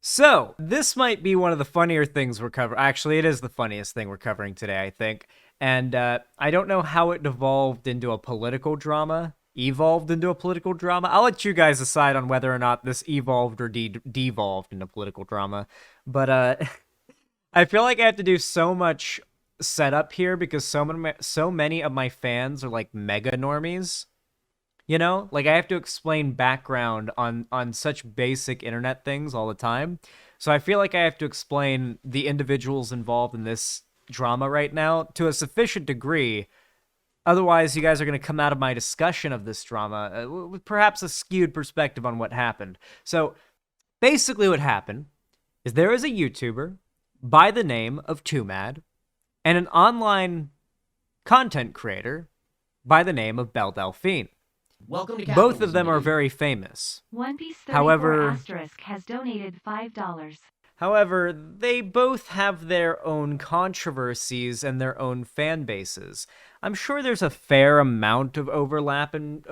So, this might be one of the funnier things we're covering. Actually, it is the funniest thing we're covering today, I think. And I don't know how it devolved into a political drama. Evolved into a political drama. I'll let you guys decide on whether or not this evolved or devolved into political drama. But I feel like I have to do so much setup here because so many of my fans are like mega normies. You know, like I have to explain background on such basic internet things all the time. So I feel like I have to explain the individuals involved in this drama right now to a sufficient degree. Otherwise, you guys are going to come out of my discussion of this drama with perhaps a skewed perspective on what happened. So basically, what happened is there is a YouTuber by the name of TwoMad and an online content creator by the name of Belle Delphine. Welcome to Both of capitalism, them are baby. very famous. One Piece 34 However, asterisk has donated $5. however, they both have their own controversies and their own fan bases. I'm sure there's a fair amount of overlap and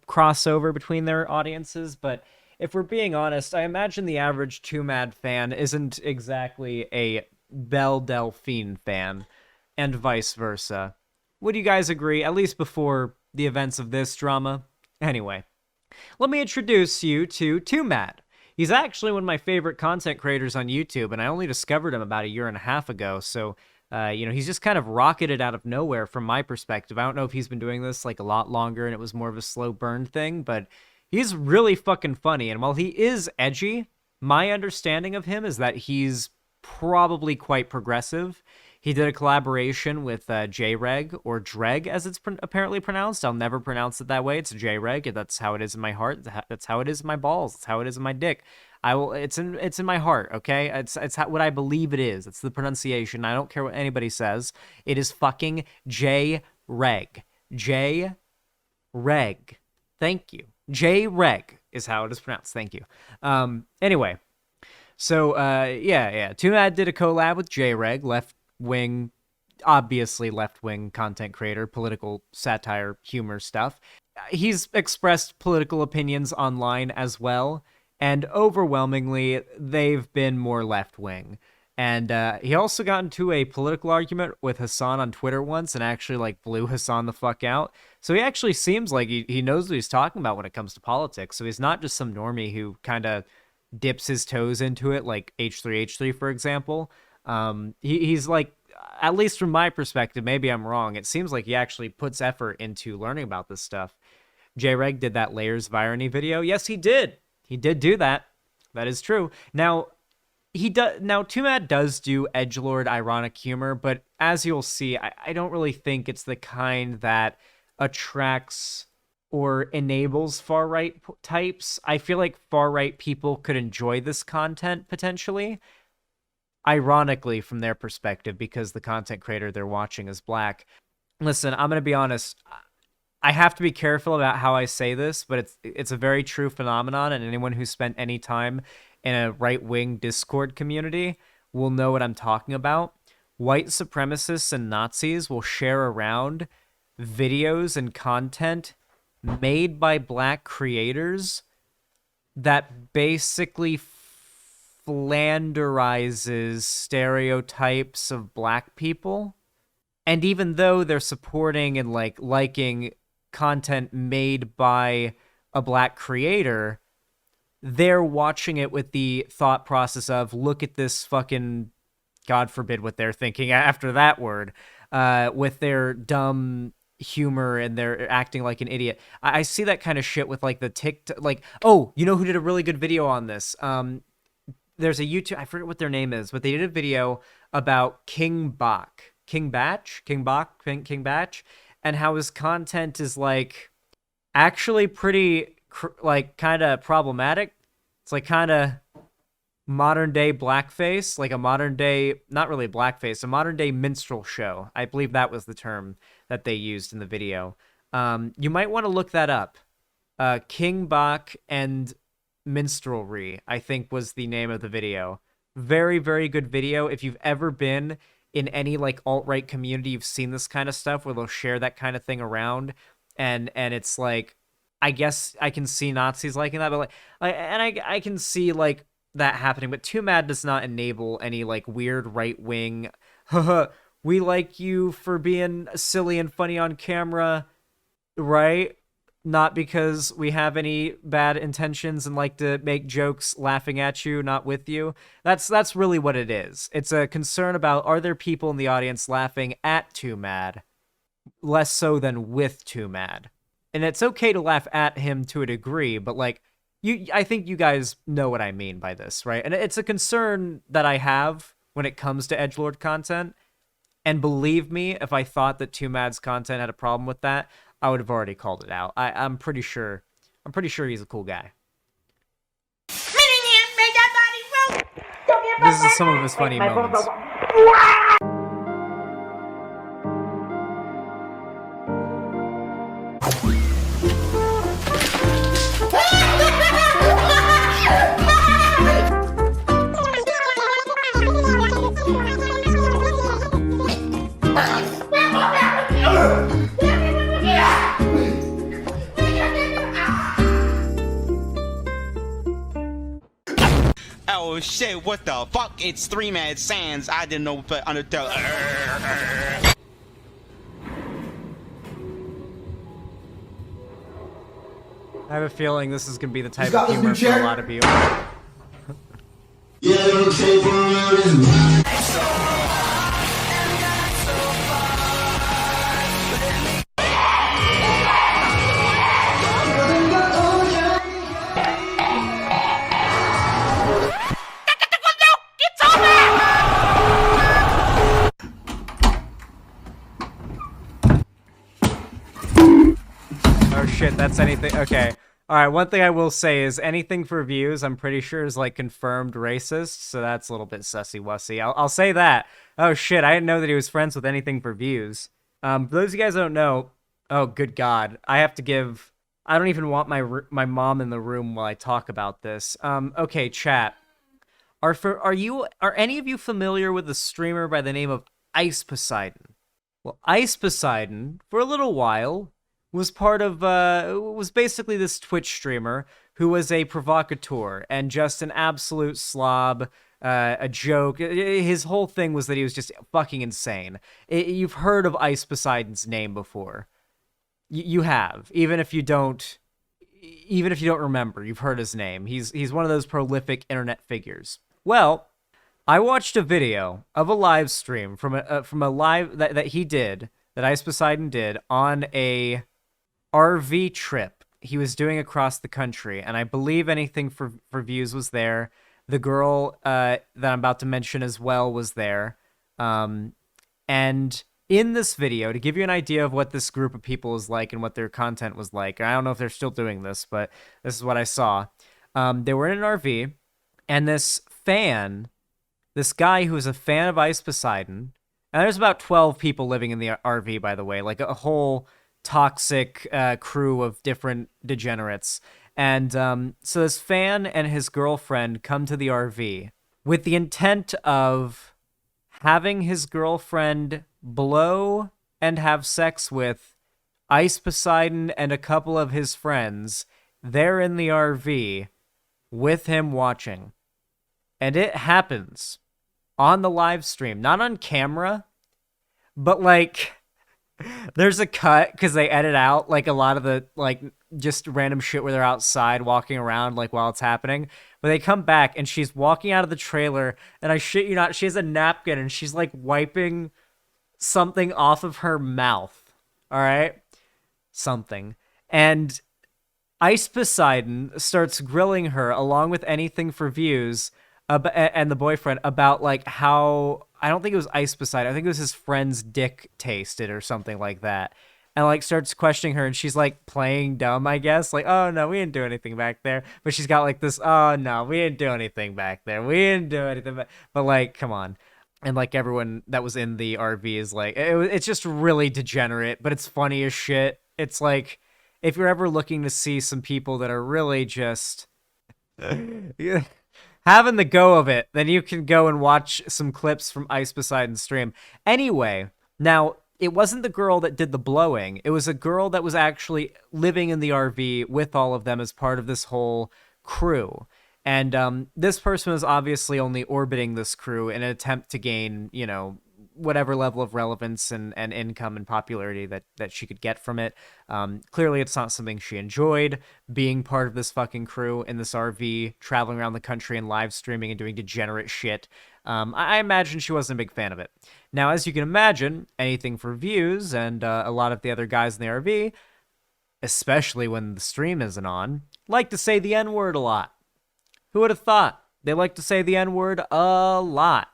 crossover between their audiences, but if we're being honest, I imagine the average TwoMad fan isn't exactly a Belle Delphine fan, and vice versa. Would you guys agree, at least before the events of this drama? Anyway, let me introduce you to TwoMad. He's actually one of my favorite content creators on YouTube, and I only discovered him about a year and a half ago, so, he's just kind of rocketed out of nowhere from my perspective. I don't know if he's been doing this, like, a lot longer and it was more of a slow burn thing, but he's really fucking funny, and while he is edgy, my understanding of him is that he's probably quite progressive. He did a collaboration with J-Reg, or Dreg as it's apparently pronounced. I'll never pronounce it that way. It's J-Reg. That's how it is in my heart. That's how it is in my balls. That's how it is in my dick. I will. It's in my heart. Okay. It's what I believe it is. It's the pronunciation. I don't care what anybody says. It is fucking J-Reg. J-Reg. Thank you. J-Reg is how it is pronounced. Thank you. Anyway. So, yeah. TwoMad did a collab with J-Reg, obviously left-wing content creator, political satire, humor stuff. He's expressed political opinions online as well, and overwhelmingly, they've been more left-wing. And he also got into a political argument with Hassan on Twitter once and actually, like, blew Hassan the fuck out. So he actually seems like he knows what he's talking about when it comes to politics. So he's not just some normie who kind of dips his toes into it, like H3H3, for example. He's like, at least from my perspective, maybe I'm wrong, it seems like he actually puts effort into learning about this stuff. J-Reg did that Layers of Irony video. Yes, he did. He did do that. That is true. Now, TwoMad does do edgelord ironic humor, but as you'll see, I don't really think it's the kind that attracts or enables far-right types. I feel like far-right people could enjoy this content, potentially. Ironically, from their perspective, because the content creator they're watching is black. Listen, I'm going to be honest. I have to be careful about how I say this, but it's a very true phenomenon, and anyone who spent any time in a right-wing Discord community will know what I'm talking about. White supremacists and Nazis will share around videos and content made by black creators that basically flanderizes stereotypes of black people. And even though they're supporting and liking content made by a black creator, they're watching it with the thought process of, look at this fucking, God forbid what they're thinking after that word, with their dumb humor and they're acting like an idiot. I see that kind of shit with like the TikTok, like, oh, you know who did a really good video on this? There's a YouTube, I forget what their name is, but they did a video about King Bach, and how his content is like actually pretty like kind of problematic. It's like kind of modern day blackface, like a modern day, not really blackface, a modern day minstrel show. I believe that was the term that they used in the video. You might want to look that up. King Bach and Minstrelry, I think, was the name of the video. Very, very good video. If you've ever been in any like alt-right community, you've seen this kind of stuff where they'll share that kind of thing around, and it's like, I guess I can see Nazis liking that, but I can see like that happening, but TwoMad does not enable any like weird right wing. We like you for being silly and funny on camera, right? Not because we have any bad intentions and like to make jokes laughing at you, not with you. That's really what it is. It's a concern about, are there people in the audience laughing at TwoMad, less so than with TwoMad. And it's okay to laugh at him to a degree, but like I think you guys know what I mean by this, right? And it's a concern that I have when it comes to edgelord content. And believe me, if I thought that TwoMad's content had a problem with that, I would have already called it out. I'm pretty sure he's a cool guy. This is some of his funny moments. Oh shit, what the fuck? It's TwoMad Sans. I didn't know but Undertale. I have a feeling this is gonna be the type of humor for a lot of you. Oh shit, that's anything. Okay. Alright, one thing I will say is anything for views, I'm pretty sure is like confirmed racist, so that's a little bit sussy-wussy. I'll say that. Oh shit, I didn't know that he was friends with anything for views. For those of you guys who don't know, oh good god, I have to give... I don't even want my mom in the room while I talk about this. Okay, chat. Are any of you familiar with a streamer by the name of Ice Poseidon? Well, Ice Poseidon, for a little while, was was basically this Twitch streamer who was a provocateur and just an absolute slob, a joke. His whole thing was that he was just fucking insane. You've heard of Ice Poseidon's name before. You have, even if you don't remember, you've heard his name. He's one of those prolific internet figures. Well, I watched a video of a live stream from a live that he did, that Ice Poseidon did on a RV trip he was doing across the country, and I believe anything for views was there. The girl that I'm about to mention as well was there. And in this video, to give you an idea of what this group of people is like and what their content was like, I don't know if they're still doing this, but this is what I saw. They were in an RV, and this guy who was a fan of Ice Poseidon, and there's about 12 people living in the RV, by the way, like a whole toxic crew of different degenerates. And so this fan and his girlfriend come to the RV with the intent of having his girlfriend blow and have sex with Ice Poseidon and a couple of his friends there in the RV with him watching. And it happens on the live stream, not on camera, but like there's a cut because they edit out like a lot of the like just random shit where they're outside walking around like while it's happening. But they come back and she's walking out of the trailer, and I shit you not, she has a napkin and she's like wiping something off of her mouth. All right, something. And Ice Poseidon starts grilling her along with anything for views and the boyfriend about like how, I don't think it was Ice Poseidon, I think it was his friend's dick tasted or something like that, and like starts questioning her, and she's like playing dumb, I guess, like, oh no, we didn't do anything back there, but she's got like this, oh no, we didn't do anything back there, we didn't do anything but like, come on. And like everyone that was in the RV is like, it's just really degenerate, but it's funny as shit. It's like, if you're ever looking to see some people that are really just having the go of it, then you can go and watch some clips from Ice Poseidon's stream. Anyway, now, it wasn't the girl that did the blowing. It was a girl that was actually living in the RV with all of them as part of this whole crew. And this person was obviously only orbiting this crew in an attempt to gain, you know, whatever level of relevance and income and popularity that she could get from it. Clearly, it's not something she enjoyed, being part of this fucking crew in this RV, traveling around the country and live streaming and doing degenerate shit. I imagine she wasn't a big fan of it. Now, as you can imagine, anything for views, and a lot of the other guys in the RV, especially when the stream isn't on, like to say the N-word a lot. Who would have thought? They like to say the N-word a lot.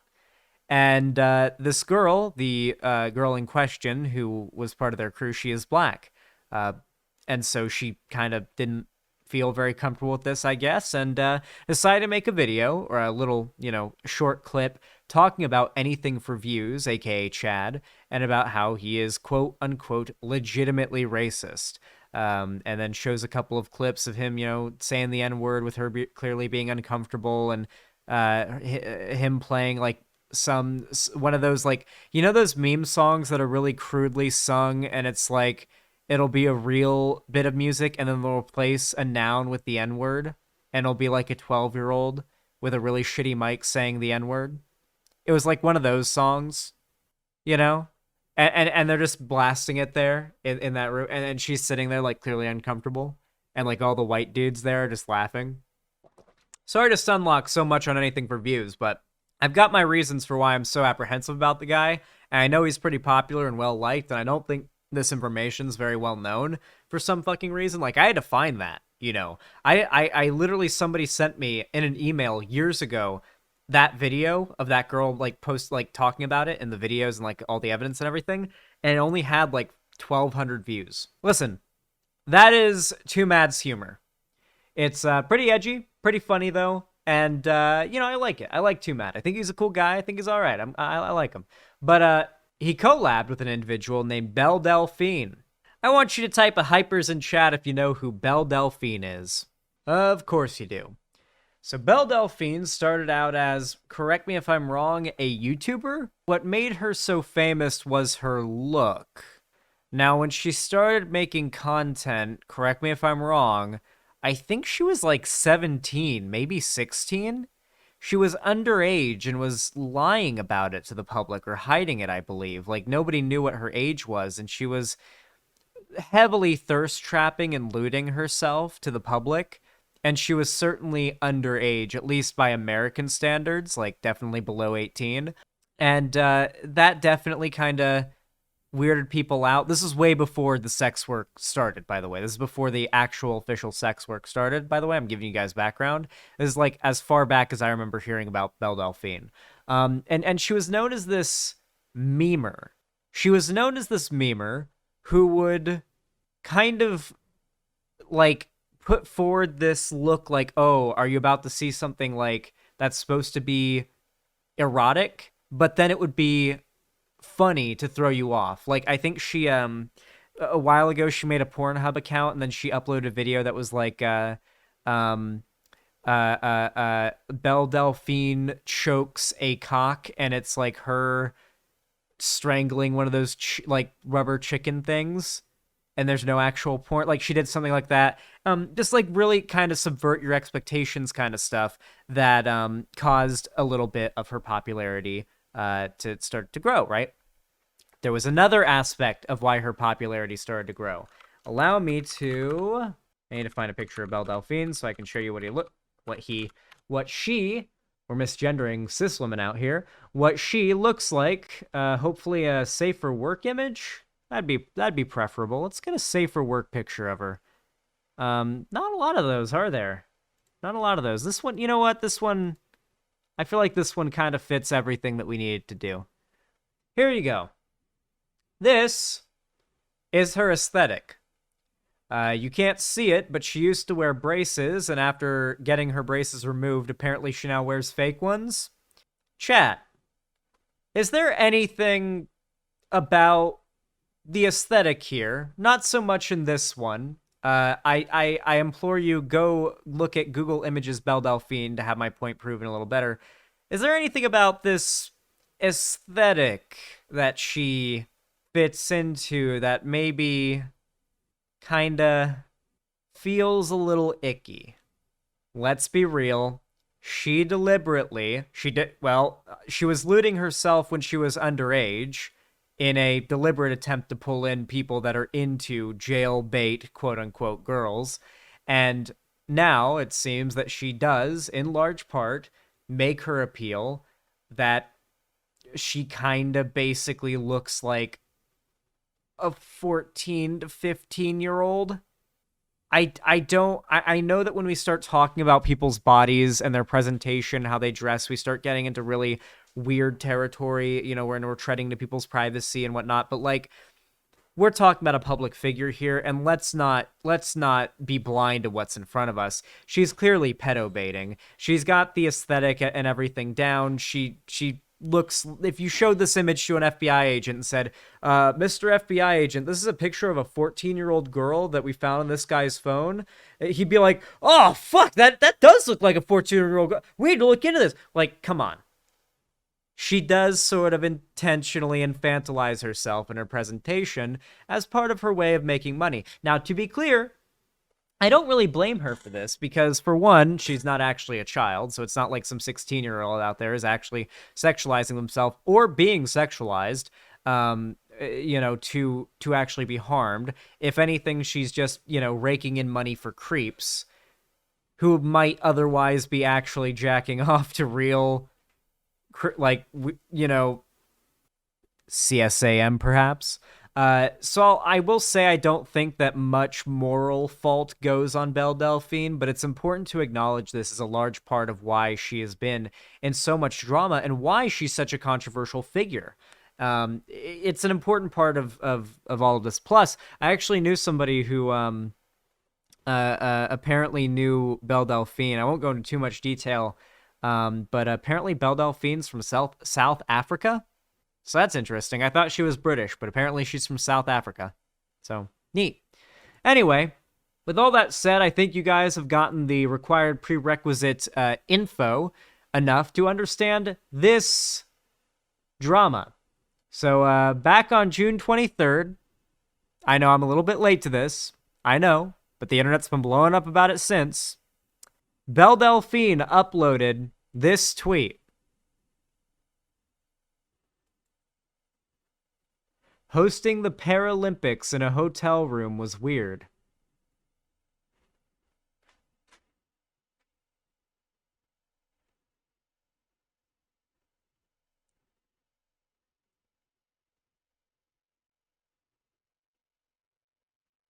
And this girl, the girl in question who was part of their crew, she is black. And so she kind of didn't feel very comfortable with this, I guess, and decided to make a video or a little, you know, short clip talking about anything for views, aka Chad, and about how he is quote unquote legitimately racist. And then shows a couple of clips of him, you know, saying the N-word with her clearly being uncomfortable, and him playing like one of those, like, you know, those meme songs that are really crudely sung, and it's like it'll be a real bit of music and then they'll replace a noun with the N-word, and it'll be like a 12-year-old with a really shitty mic saying the N-word. It was like one of those songs, you know? And they're just blasting it there in that room, and she's sitting there like clearly uncomfortable, and like all the white dudes there are just laughing. Sorry to sunlock so much on anything for views, but I've got my reasons for why I'm so apprehensive about the guy, and I know he's pretty popular and well liked, and I don't think this information's very well known for some fucking reason. Like, I had to find that, you know. I literally, somebody sent me in an email years ago that video of that girl like post like talking about it in the videos and like all the evidence and everything, and it only had like 1,200 views. Listen, that is TwoMad's humor. It's pretty edgy, pretty funny though, and you know, I like it. I like TwoMad. I think he's a cool guy. I think he's all right. I like him. But he collabed with an individual named Belle Delphine. I want you to type a hypers in chat if you know who Belle Delphine is. Of course you do. So Belle Delphine started out as, correct me if I'm wrong, a YouTuber. What made her so famous was her look. Now, when she started making content, correct me if I'm wrong, I think she was like 17, maybe 16. She was underage and was lying about it to the public, or hiding it, I believe. Like, nobody knew what her age was, and she was heavily thirst trapping and lewding herself to the public. And she was certainly underage, at least by American standards, like definitely below 18. And that definitely kind of weirded people out. This is way before the sex work started, by the way. This is before the actual official sex work started, by the way. I'm giving you guys background. This is like as far back as I remember hearing about Belle Delphine. And she was known as this memer. She was known as this memer who would kind of like put forward this look like, oh, are you about to see something like that's supposed to be erotic, but then it would be funny to throw you off. Like, I think she a while ago she made a Pornhub account, and then she uploaded a video that was like Belle Delphine chokes a cock, and it's like her strangling one of those like rubber chicken things, and there's no actual porn. Like, she did something like that. Just like really kind of subvert your expectations kind of stuff that caused a little bit of her popularity to start to grow, right? There was another aspect of why her popularity started to grow. I need to find a picture of Belle Delphine so I can show you what she, we're misgendering cis women out here, what she looks like. Hopefully a safer work image. That'd be preferable. Let's get a safer work picture of her. Not a lot of those, are there? Not a lot of those. This one, you know what? This one, I feel like this one kind of fits everything that we needed to do. Here you go. This is her aesthetic. You can't see it, but she used to wear braces, and after getting her braces removed, apparently she now wears fake ones. Chat, is there anything about the aesthetic here? Not so much in this one. I implore you, go look at Google Images Belle Delphine to have my point proven a little better. Is there anything about this aesthetic that she fits into that maybe kinda feels a little icky? let's be real. She deliberately, she was looting herself when she was underage in a deliberate attempt to pull in people that are into jailbait, quote unquote, girls. And now it seems that she does, in large part, make her appeal that she kind of basically looks like a 14 to 15-year-old. I know that when we start talking about people's bodies and their presentation, how they dress, we start getting into really weird territory, when we're treading to people's privacy and whatnot. But like, we're talking about a public figure here, and let's not be blind to what's in front of us. She's clearly pedo baiting. She's got the aesthetic and everything down. She looks, if you showed this image to an FBI agent and said, Mr. FBI agent, this is a picture of a 14-year-old girl that we found on this guy's phone, he'd be like, oh fuck, that does look like a 14-year-old girl. We need to look into this. Like, come on. She does sort of intentionally infantilize herself in her presentation as part of her way of making money. Now, to be clear, I don't really blame her for this because, for one, she's not actually a child, so it's not like some 16-year-old out there is actually sexualizing themselves or being sexualized, to actually be harmed. If anything, she's just, raking in money for creeps who might otherwise be actually jacking off to real, CSAM perhaps. So I will say I don't think that much moral fault goes on Belle Delphine, but it's important to acknowledge this as a large part of why she has been in so much drama and why she's such a controversial figure. It's an important part of all of this. Plus, I actually knew somebody who apparently knew Belle Delphine. I won't go into too much detail, but apparently Belle Delphine's from South Africa. So that's interesting. I thought she was British, but apparently she's from South Africa. So, neat. Anyway, with all that said, I think you guys have gotten the required prerequisite info enough to understand this drama. So, back on June 23rd, I know I'm a little bit late to this. I know, but the internet's been blowing up about it since. Belle Delphine uploaded this tweet. Hosting the Paralympics in a hotel room was weird.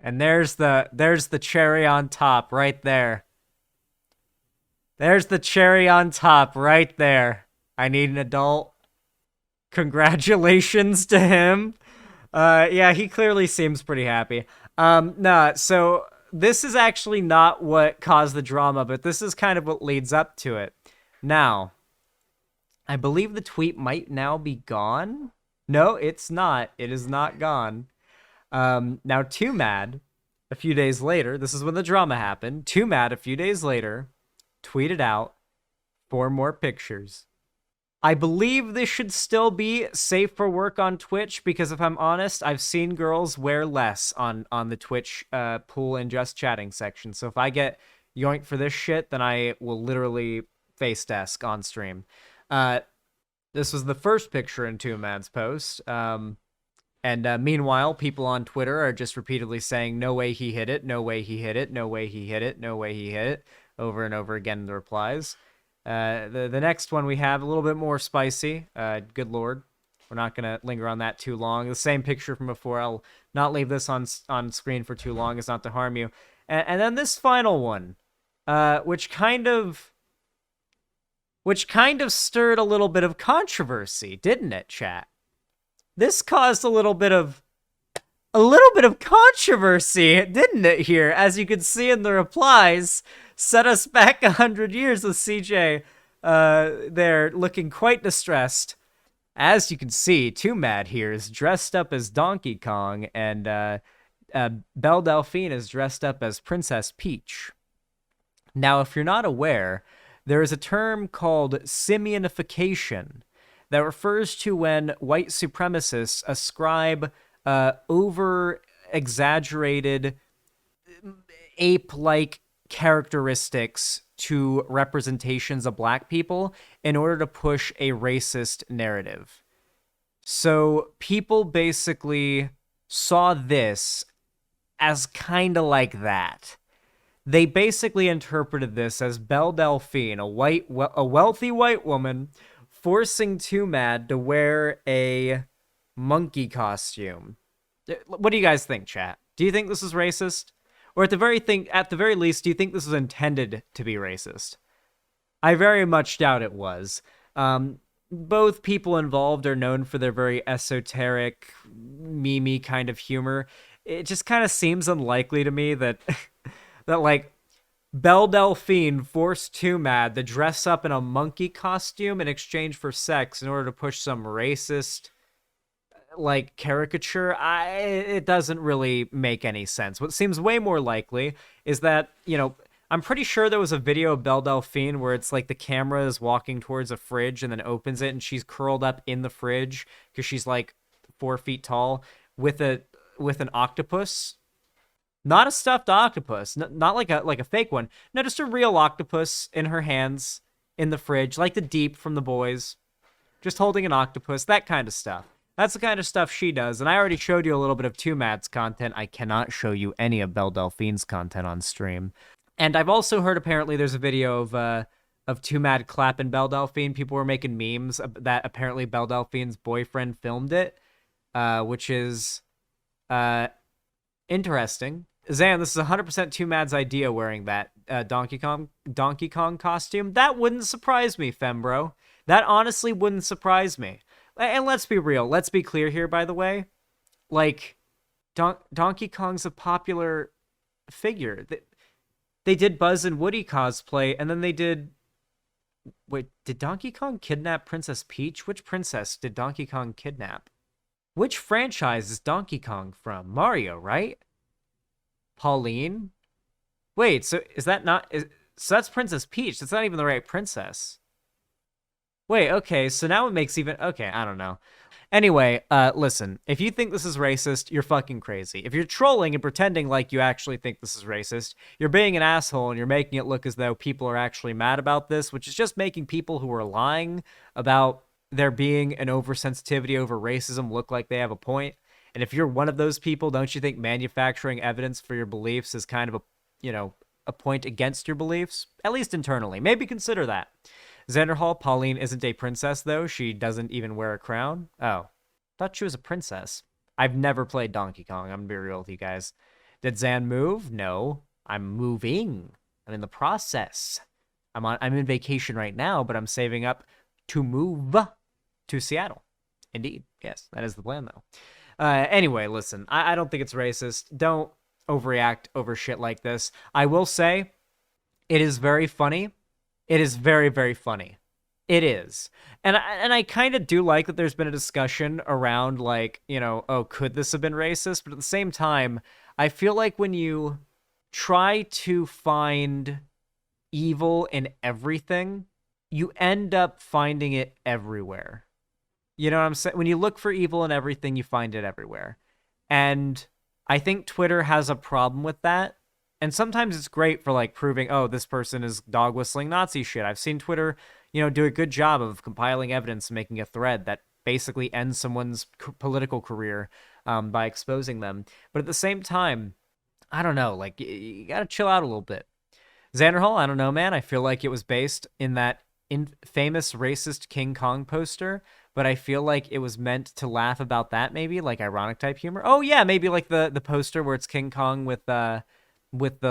And there's the cherry on top right there. There's the cherry on top right there. I need an adult. Congratulations to him. Yeah, he clearly seems pretty happy. Nah, so this is actually not what caused the drama, but this is kind of what leads up to it. Now, I believe the tweet might now be gone. No, it's not. It is not gone. Now, TwoMad, a few days later, this is when the drama happened. TwoMad, a few days later, tweeted out 4 more pictures. I believe this should still be safe for work on Twitch because, if I'm honest, I've seen girls wear less on the Twitch pool and just chatting section. So if I get yoinked for this shit, then I will literally face desk on stream. This was the first picture in TwoMad's post. And meanwhile, people on Twitter are just repeatedly saying, no way he hit it, no way he hit it, no way he hit it, no way he hit it, over and over again in the replies. The next one we have a little bit more spicy. Good Lord. We're not going to linger on that too long. The same picture from before. I'll not leave this on screen for too long as not to harm you. And then this final one, which kind of stirred a little bit of controversy, didn't it, chat? This caused a little bit of controversy, didn't it, here? As you can see in the replies, set us back 100 years with CJ there looking quite distressed. As you can see, TwoMad here is dressed up as Donkey Kong, and Belle Delphine is dressed up as Princess Peach. Now, if you're not aware, there is a term called simianification that refers to when white supremacists ascribe over-exaggerated ape-like characteristics to representations of black people in order to push a racist narrative. So people basically saw this as kind of like that. They basically interpreted this as Belle Delphine, a wealthy white woman, forcing TwoMad to wear a monkey costume. What do you guys think, chat? Do you think this is racist? Or at the very least, do you think this was intended to be racist? I very much doubt it was. Both people involved are known for their very esoteric, memey kind of humor. It just kind of seems unlikely to me that that like Belle Delphine forced TwoMad to dress up in a monkey costume in exchange for sex in order to push some racist like caricature. It doesn't really make any sense. What seems way more likely is that, I'm pretty sure there was a video of Belle Delphine where it's like the camera is walking towards a fridge and then opens it and she's curled up in the fridge because she's like 4 feet tall with an octopus. Not a stuffed octopus, not like a fake one. No, just a real octopus in her hands in the fridge, like the Deep from The Boys. Just holding an octopus, that kind of stuff. That's the kind of stuff she does, and I already showed you a little bit of TwoMad's content. I cannot show you any of Belle Delphine's content on stream. And I've also heard apparently there's a video of TwoMad clapping Belle Delphine. People were making memes that apparently Belle Delphine's boyfriend filmed it, which is interesting. Zan, this is 100% TwoMad's idea wearing that Donkey Kong costume. That wouldn't surprise me, Fembro. That honestly wouldn't surprise me. And let's be real. Let's be clear here, by the way. Like, Donkey Kong's a popular figure. They did Buzz and Woody cosplay, and then they did... Wait, did Donkey Kong kidnap Princess Peach? Which princess did Donkey Kong kidnap? Which franchise is Donkey Kong from? Mario, right? Pauline? Wait, so is that not... So that's Princess Peach. That's not even the right princess. Wait, okay, so now it makes even... Okay, I don't know. Anyway, listen, if you think this is racist, you're fucking crazy. If you're trolling and pretending like you actually think this is racist, you're being an asshole and you're making it look as though people are actually mad about this, which is just making people who are lying about there being an oversensitivity over racism look like they have a point. And if you're one of those people, don't you think manufacturing evidence for your beliefs is kind of a point against your beliefs? At least internally. Maybe consider that. Xanderhall, Pauline isn't a princess, though. She doesn't even wear a crown. Oh, thought she was a princess. I've never played Donkey Kong. I'm gonna be real with you guys. Did Zan move? No. I'm moving. I'm in the process. I'm in vacation right now, but I'm saving up to move to Seattle. Indeed. Yes, that is the plan, though. Anyway, listen. I don't think it's racist. Don't overreact over shit like this. I will say it is very funny. It is very, very funny. It is. And I kind of do like that there's been a discussion around, like, oh, could this have been racist? But at the same time, I feel like when you try to find evil in everything, you end up finding it everywhere. You know what I'm saying? When you look for evil in everything, you find it everywhere. And I think Twitter has a problem with that. And sometimes it's great for, like, proving, oh, this person is dog whistling Nazi shit. I've seen Twitter, do a good job of compiling evidence and making a thread that basically ends someone's political career by exposing them. But at the same time, I don't know, like, you gotta chill out a little bit. Xanderhall, I don't know, man. I feel like it was based in that famous racist King Kong poster, but I feel like it was meant to laugh about that, maybe, like ironic type humor. Oh, yeah, maybe like the poster where it's King Kong with the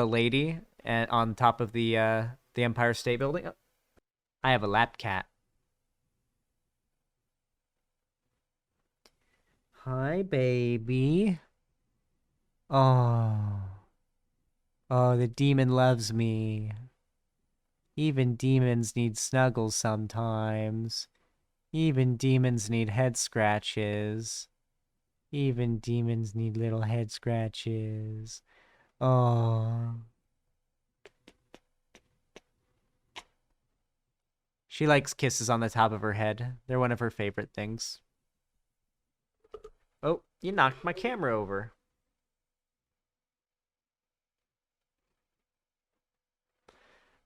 lady and on top of the Empire State Building. Oh, I have a lap cat. Hi, baby. Oh. Oh, the demon loves me. Even demons need snuggles sometimes. Even demons need head scratches. Even demons need little head scratches. Oh. She likes kisses on the top of her head. They're one of her favorite things. Oh, you knocked my camera over.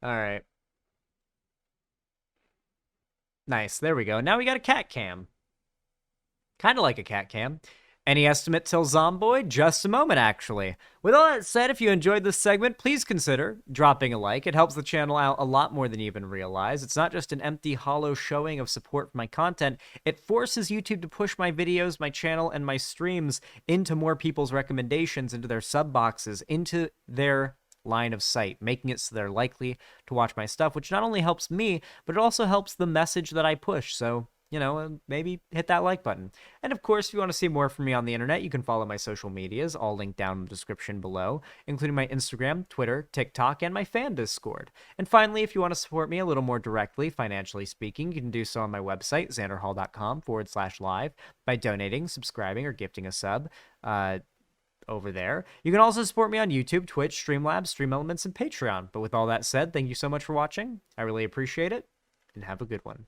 All right. Nice. There we go. Now we got a cat cam. Kind of like a cat cam. Any estimate till Zomboid? Just a moment, actually. With all that said, if you enjoyed this segment, please consider dropping a like. It helps the channel out a lot more than you even realize. It's not just an empty, hollow showing of support for my content. It forces YouTube to push my videos, my channel, and my streams into more people's recommendations, into their sub boxes, into their line of sight, making it so they're likely to watch my stuff, which not only helps me, but it also helps the message that I push. So, maybe hit that like button. And of course, if you want to see more from me on the internet, you can follow my social medias, all linked down in the description below, including my Instagram, Twitter, TikTok, and my fan Discord. And finally, if you want to support me a little more directly, financially speaking, you can do so on my website, xanderhall.com/live, by donating, subscribing, or gifting a sub. Over there. You can also support me on YouTube, Twitch, Streamlabs, Stream Elements, and Patreon. But with all that said, thank you so much for watching. I really appreciate it, and have a good one.